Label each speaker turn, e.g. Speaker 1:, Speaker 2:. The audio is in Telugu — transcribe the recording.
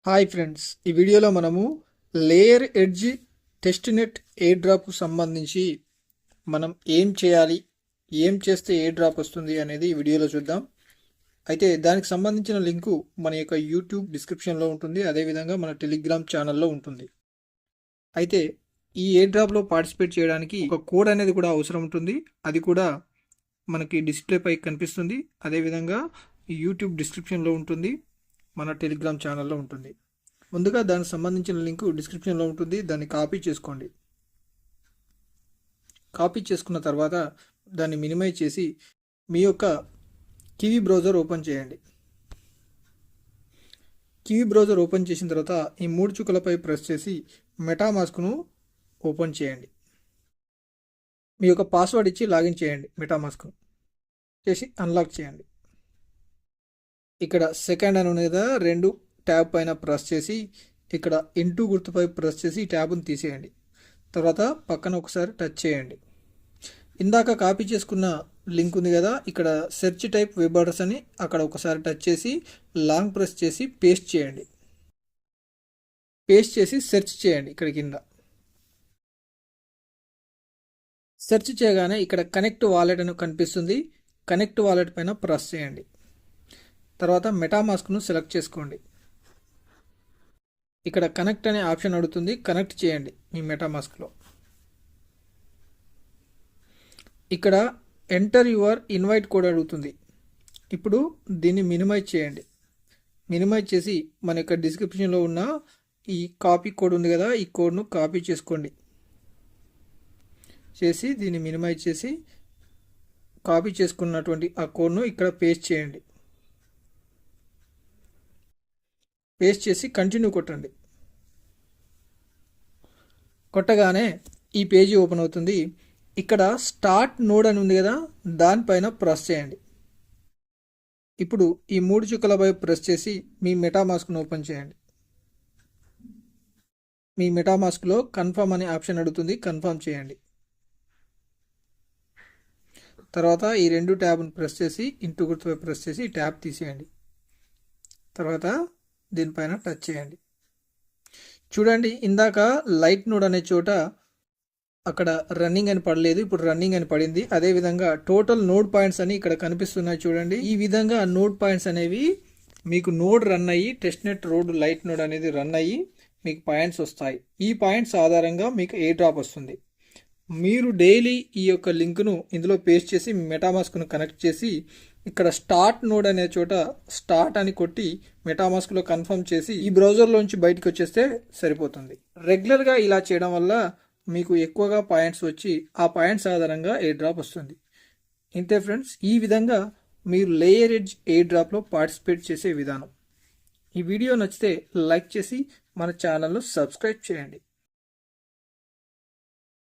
Speaker 1: హాయ్ ఫ్రెండ్స్, ఈ వీడియోలో మనము layer edge test net air డ్రాప్కు సంబంధించి మనం ఏం చేయాలి, ఏం చేస్తే ఎయిర్ డ్రాప్ వస్తుంది అనేది ఈ వీడియోలో చూద్దాం. అయితే దానికి సంబంధించిన లింకు మన యొక్క యూట్యూబ్ డిస్క్రిప్షన్లో ఉంటుంది, అదేవిధంగా మన టెలిగ్రామ్ ఛానల్లో ఉంటుంది. అయితే ఈ ఎయిర్ డ్రాప్లో పార్టిసిపేట్ చేయడానికి ఒక కోడ్ అనేది కూడా అవసరం ఉంటుంది. అది కూడా మనకి డిస్ప్లే పై కనిపిస్తుంది, అదేవిధంగా యూట్యూబ్ డిస్క్రిప్షన్లో ఉంటుంది, మన టెలిగ్రామ్ ఛానల్లో ఉంటుంది. ముందుగా దానికి సంబంధించిన లింకు డిస్క్రిప్షన్లో ఉంటుంది, దాన్ని కాపీ చేసుకోండి. కాపీ చేసుకున్న తర్వాత దాన్ని మినిమైజ్ చేసి మీ యొక్క కివీ బ్రౌజర్ ఓపెన్ చేయండి. కివీ బ్రౌజర్ ఓపెన్ చేసిన తర్వాత ఈ 3 చుక్కలపై ప్రెస్ చేసి మెటామాస్క్ను ఓపెన్ చేయండి. మీ యొక్క పాస్వర్డ్ ఇచ్చి లాగిన్ చేయండి. మెటామాస్క్ను చేసి అన్లాక్ చేయండి. ఇక్కడ సెకండ్ అని ఉంది కదా, 2 ట్యాబ్ పైన ప్రెస్ చేసి ఇక్కడ ఇంటూ గుర్తుపై ప్రెస్ చేసి ట్యాబ్ను తీసేయండి. తర్వాత పక్కన ఒకసారి టచ్ చేయండి. ఇందాక కాపీ చేసుకున్న లింక్ ఉంది కదా, ఇక్కడ సెర్చ్ టైప్ వెబ్ అడ్రస్ అని అక్కడ ఒకసారి టచ్ చేసి లాంగ్ ప్రెస్ చేసి పేస్ట్ చేయండి. పేస్ట్ చేసి సెర్చ్ చేయండి. ఇక్కడ కింద సెర్చ్ చేయగానే ఇక్కడ కనెక్ట్ వాలెట్ అని కనిపిస్తుంది. కనెక్ట్ వాలెట్ పైన ప్రెస్ చేయండి. తర్వాత మెటామాస్క్ను సెలెక్ట్ చేసుకోండి. ఇక్కడ కనెక్ట్ అనే ఆప్షన్ అడుగుతుంది, కనెక్ట్ చేయండి మీ మెటామాస్క్లో. ఇక్కడ ఎంటర్ యువర్ ఇన్వైట్ కోడ్ అడుగుతుంది. ఇప్పుడు దీన్ని మినిమైజ్ చేయండి. మినిమైజ్ చేసి మన యొక్క డిస్క్రిప్షన్లో ఉన్న ఈ కాపీ కోడ్ ఉంది కదా, ఈ కోడ్ను కాపీ చేసుకోండి. చేసి దీన్ని మినిమైజ్ చేసి కాపీ చేసుకున్నటువంటి ఆ కోడ్ను ఇక్కడ పేస్ట్ చేయండి. పేస్ట్ చేసి కంటిన్యూ కొట్టండి. కొట్టగానే ఈ పేజీ ఓపెన్ అవుతుంది. ఇక్కడ స్టార్ట్ నోడ్ అని ఉంది కదా, దానిపైన ప్రెస్ చేయండి. ఇప్పుడు ఈ 3 చుక్కలపై ప్రెస్ చేసి మీ మెటామాస్క్ను ఓపెన్ చేయండి. మీ మెటామాస్క్లో కన్ఫర్మ్ అనే ఆప్షన్ అడుగుతుంది, కన్ఫర్మ్ చేయండి. తర్వాత ఈ 2 ట్యాబ్ను ప్రెస్ చేసి ఇంటూ గుర్తుపై ప్రెస్ చేసి ట్యాబ్ తీసేయండి. తర్వాత దీనిపైన టచ్ చేయండి. చూడండి, ఇందాక లైట్ నోడ్ అనే చోట అక్కడ రన్నింగ్ అని పడలేదు, ఇప్పుడు రన్నింగ్ అని పడింది. అదేవిధంగా టోటల్ నోడ్ పాయింట్స్ అని ఇక్కడ కనిపిస్తున్నాయి చూడండి. ఈ విధంగా నోడ్ పాయింట్స్ అనేవి మీకు నోడ్ రన్ అయ్యి test net road light node అనేది రన్ అయ్యి మీకు పాయింట్స్ వస్తాయి. ఈ పాయింట్స్ ఆధారంగా మీకు ఎయిర్ డ్రాప్ వస్తుంది. మీరు డైలీ ఈ యొక్క లింక్ను ఇందులో పేస్ట్ చేసి మెటామాస్క్ను కనెక్ట్ చేసి ఇక్కడ స్టార్ట్ నోడ్ అనే చోట స్టార్ట్ అని కొట్టి మెటామాస్క్లో కన్ఫర్మ్ చేసి ఈ బ్రౌజర్లోంచి బయటకు వచ్చేస్తే సరిపోతుంది. రెగ్యులర్గా ఇలా చేయడం వల్ల మీకు ఎక్కువగా పాయింట్స్ వచ్చి ఆ పాయింట్స్ ఆధారంగా ఎయిర్ డ్రాప్ వస్తుంది. ఇంతే ఫ్రెండ్స్, ఈ విధంగా మీరు లేయర్ ఎడ్జ్ ఎయిర్ డ్రాప్లో పార్టిసిపేట్ చేసే విధానం. ఈ వీడియో నచ్చితే లైక్ చేసి మన ఛానల్ను సబ్స్క్రైబ్ చేయండి.